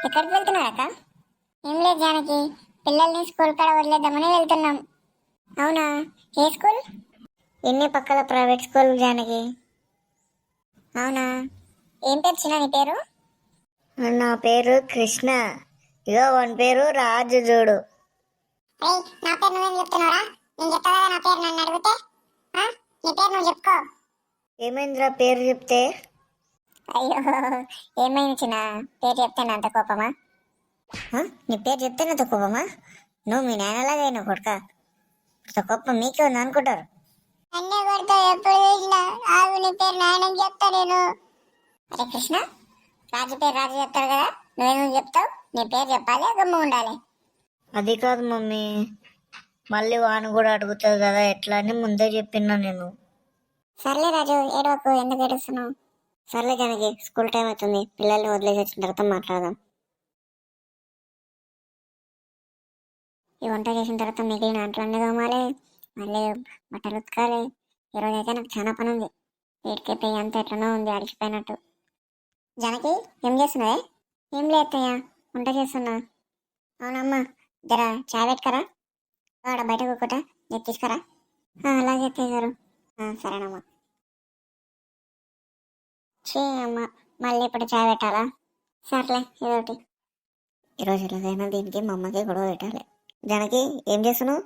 ఎక్కడికి వెళ్తున్నావు అక్క? ఏం లేదు జానకి, పిల్లల్ని స్కూల్ కాడ వదిలేద్దామని వెళ్తున్నాం. అవునా? ఏ స్కూల్? ఇన్ని పక్కల ప్రైవేట్ స్కూల్ జానకి. అవునా? ఏం పేరు చిన్న నీ పేరు? నా పేరు కృష్ణ. ఇగో వన్ పేరు రాజు చూడు. నా పేరు నువ్వేం చెప్తున్నావురా? నేను చెప్తా కదా నా పేరు, నన్ను అడిగితే నీ పేరు నువ్వు చెప్పుకో. ఏమైందిరా పేరు చెప్తే? అయ్యో, ఏమైంది చిన్న? పేరు చెప్తే అంత కోపమా? నీ పేరు చెప్తేనంత కోపమా? నువ్వు మీ నాన్నలాగా అయినా కొడుక, కోపం మీకే ఉంది అనుకుంటారు. అన్నే కొడతా ఎప్పుడు చూసినా. ఆగు, నీ పేరు నాయనకి చెప్తా నేను. అరే కృష్ణ, రాజు పేరు రాజు చెప్తాడు కదా, నువ్వేమో చెప్తావు? నీ పేరు చెప్పాలి, గమ్ము ఉండాలి. అది కాదు మమ్మీ, మళ్ళీ వాను కూడా అడుగుతుంది కదా ఎట్లా అని ముందే చెప్పినా నేను. సర్లే రాజు, ఏడవకు, ఎందుకు ఏడుస్తున్నావు? సర్లే జానకి, స్కూల్ టైం అవుతుంది, పిల్లల్ని వదిలేసి వచ్చిన తర్వాత మాట్లాడదాం. ఈ వంట చేసిన తర్వాత మిగిలిన అంట్లన్నీ తోమాలి, మళ్ళీ బట్టలు ఉతకాలి. ఈరోజు అయితే నాకు చాలా పని ఉంది. వీటికి పెయ్యి అంతా ఎట్లనో ఉంది, అడిచిపోయినట్టు. జనకి, ఏం చేస్తున్నావే? ఏం లేదయ్యా, వంట చేస్తున్నా. అవునమ్మా, జర చాయ్ పెట్టుకరా, ఆడ బయట కూకుంటా, నేను తీసుకురా. అలాగే అత్తయ్య గారు. సరేనమ్మా. చే అమ్మ, మళ్ళీ ఇప్పుడు చాయ్ పెట్టాలా? సర్లే ఏదోటి. ఈరోజు ఎలాగైనా దీనికి మా అమ్మకి గొడవ పెట్టాలి. జానకి, ఏం చేస్తున్నావు?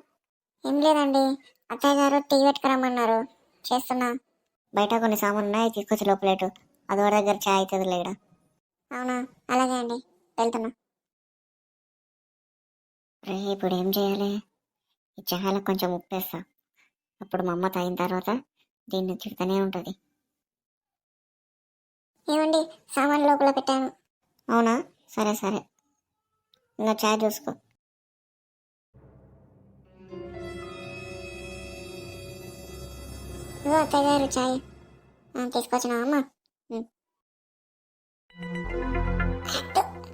ఏం లేదండి, అత్తయ్య గారు టీ పెట్టుకురమ్మన్నారు, చేస్తున్నా. బయట కొన్ని సామాన్లు ఉన్నాయి, తీసుకొచ్చి లోపలేటు. అది వాడి దగ్గర చాయ్ అవుతుంది లేడా. అవునా? అలాగే అండి, వెళ్తున్నా. రే, ఇప్పుడు ఏం చేయాలి? ఈ చాయలో కొంచెం ఉప్పు వేస్తా, అప్పుడు మా అమ్మ తాగిన తర్వాత దీన్ని తిడుతూనే ఉంటుంది. ఏమండి, సామాన్ లోపల పెట్టాను. అవునా? సరే సరే, ఇంకా చాయ్ చూసుకో. ఇదిగో అత్తయ్య గారు చాయ్ తీసుకొచ్చినా అమ్మా.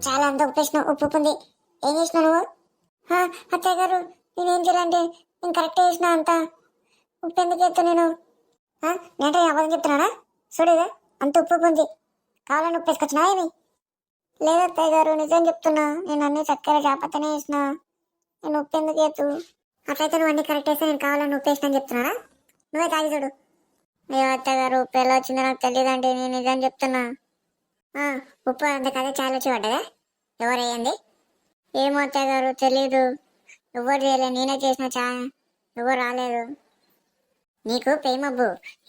చాలా అంత ఉప్పేసినావు, ఉప్పు ఉంది. ఏం చేసినావు నువ్వు? అత్తయ్య గారు, నేనేం చేయాలంటే నేను కరెక్ట్ చేసిన అంత ఉప్పు ఎందుకు ఎత్తు నేను? నేంటే అబద్ధం చెప్తున్నానా? చూడేదా, అంత ఉప్పు ఉంది, కావాలని ఉప్పు వేసుకొచ్చినా ఏమి? లేదు అత్తయ్య గారు, నిజం చెప్తున్నా, నేను అన్ని చక్కెర జాపత్తనే వేసిన, నేను ఉప్పు ఎందుకు ఎత్తు? అట్లయితే నువ్వు అన్ని కరెక్ట్ వేస్తే నేను కావాలని ఉప్పు వేసిన చెప్తున్నానా? నువ్వే తాగి చూడు. అయ్యో అత్తయ్య గారు, ఉప్పు ఎలా వచ్చిందో నాకు తెలియదండి, నేను నిజం చెప్తున్నా. ఉప్పు అంత కదే చాలా వచ్చి పడ్డదా? ఎవరు వేయండి? ఏమో అత్తయ్య గారు, తెలీదు, ఎవరు చేయలేదు, నేనే చేసిన ఎవరు రాలేదు. నీకు పేమబ్బు,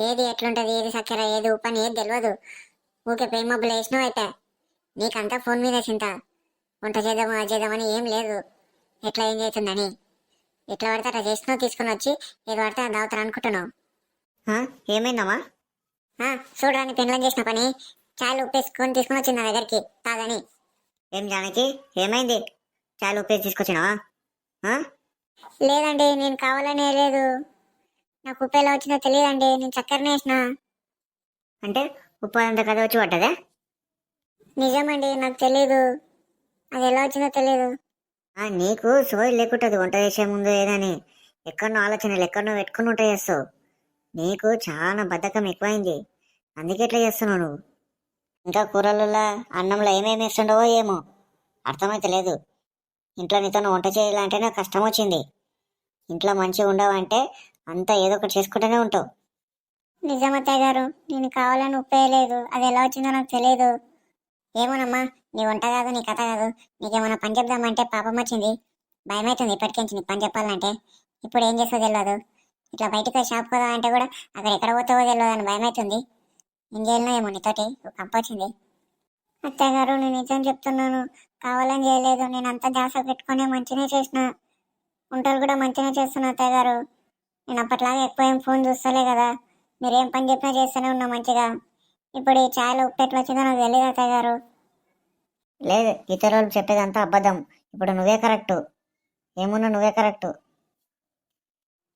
ఏది ఎట్లుంటది, ఏది చక్కెర, ఏది ఉప్పు అని ఏది తెలియదు. ఊకే పేమబ్బులు వేసినావు అయితే. నీకంతా ఫోన్ మీద చింత, వంట చేద్దాము అది చేద్దామని ఏం లేదు, ఎట్లా ఏం చేస్తుందని. ఎట్లా పడితే అట్లా చేస్తున్నావు, తీసుకుని వచ్చి ఏది పడితే అది అవుతారు అనుకుంటున్నావు. ఏమైందమ్మా? చూడరాని పెండ్లం చేసిన పని, చాలు ఉప్పేసుకొని తీసుకుని వచ్చింది నా దగ్గరికి తాగని. ఏం జానకి, ఏమైంది? చాలు ఉప్పేసి తీసుకొచ్చినావా? లేదండి, నేను కావాలనే లేదు, నాకు ఉప్పు ఎలా వచ్చిందో తెలియదండి, నేను చక్కెరనే వేసిన. అంటే ఉప్పు అంత కథ వచ్చి పడ్డదా? నిజమండి, నాకు తెలీదు, అది ఎలా వచ్చిందో తెలియదు. నీకు సోయి లేకుంటుంది వంట చేసే ముందు ఏదని, ఎక్కడనో ఆలోచనలు ఎక్కడనో పెట్టుకుని ఉంటా చేస్తావు. నీకు చాలా బద్ధకం ఎక్కువైంది, అందుకే ఎట్లా చేస్తున్నావు నువ్వు. ఇంకా కూరలలో అన్నంలో ఏమేమి వేస్తుండవో ఏమో అర్థమైతే లేదు. ఇంట్లో నీతో వంట చేయాలంటే నాకు కష్టం వచ్చింది. ఇంట్లో మంచిగా ఉండవంటే అంతా ఏదో ఒకటి చేసుకుంటూనే ఉంటావు. నిజమత్తయ్య గారు, నేను కావాలని ఉప్పేయలేదు, అది ఎలా వచ్చిందో నాకు తెలియదు. ఏమోనమ్మా, నీ వంట కాదు, నీ కథ కాదు, నీకేమన్నా పని చెప్దామంటే పాపం వచ్చింది, భయమవుతుంది ఇప్పటికించి నీకు పని చెప్పాలంటే. ఇప్పుడు ఏం చేస్తావు తెలియదు, ఇట్లా బయటకు షాప్ పోదా అంటే కూడా అక్కడ ఎక్కడ పోతావో తెలియదు అని భయమవుతుంది. ఏం చేయాలనో ఏమో నీతోటి కంప వచ్చింది. అత్తయ్య గారు, నేను నిజం చెప్తున్నాను, కావాలని చేయలేదు, నేను అంతా జాస పెట్టుకుని మంచిగా చేసిన, వంటలు కూడా మంచిగా చేస్తున్నా అత్తయ్య గారు. నేను అప్పట్లాగా ఎక్కువ ఏం ఫోన్ చూస్తలే కదా, మీరు ఏం పని చెప్పినా చేస్తూనే ఉన్నా మంచిగా. ఇప్పుడు ఈ ఛాయలో ఉప్పు ఎట్లా వచ్చిందో నాకు తెలియదు అత్తయ్య గారు. లేదు, ఇతరులు చెప్పేదంతా అబద్ధం, ఇప్పుడు నువ్వే కరెక్టు. ఏమున్నా నువ్వే కరెక్టు.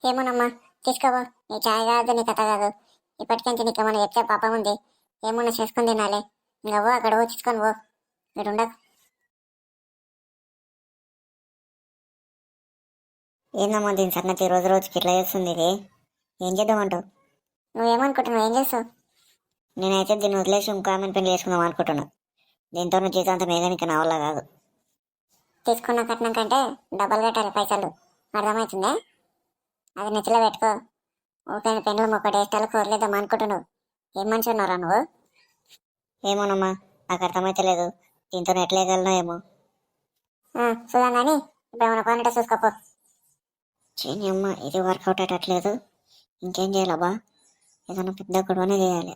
ఏమోనమ్మా, తీసుకోవా, నీ ఛాయ్ కాదు, నీ కథ కాదు, ఇప్పటికించి నీకు ఏమన్నా చెప్తే పాపం ఉంది, ఏమన్నా చేసుకుని తినాలి. ఇంకా అక్కడ తీసుకొని మీరు ఉండకు. ఏందమ్మా దీని సంగతి, రోజు రోజుకి ఇట్లా చేస్తుంది ఇది, ఏం చేద్దామంటావు? నువ్వేమనుకుంటున్నావు, ఏం చేస్తావు? నేనైతే దీన్ని వదిలేసి ఇంకో ఆమెను పెళ్లి చేసుకుందాం అనుకుంటున్నా. దీంతో జీవితాంతం మేఘనికి నా వల్ల కాదు. తీసుకున్న కట్నం కంటే డబ్బులు కట్టాలి పైసలు, అర్థమవుతుందే? అది నెత్తిలో పెట్టుకో. ఊపిన పెన్నులు మొక్కటి వేస్తాలు కోరలేద్దాం అనుకుంటున్నావు. ఏం మనిషి ఉన్నారా నువ్వు? ఏమోనమ్మా, నాకు అర్థమైతే లేదు. దీంతో ఎట్లేగలనో ఏమో. చూద్దాం కానీ ఇప్పుడు ఏమైనా పని ఉంటే చూసుకోపో. చేయని అమ్మ, ఇది వర్కౌట్ అయ్యట్లేదు. ఇంకేం చేయాలబ్బా? ఏదైనా పెద్ద గొడవనే చేయాలి.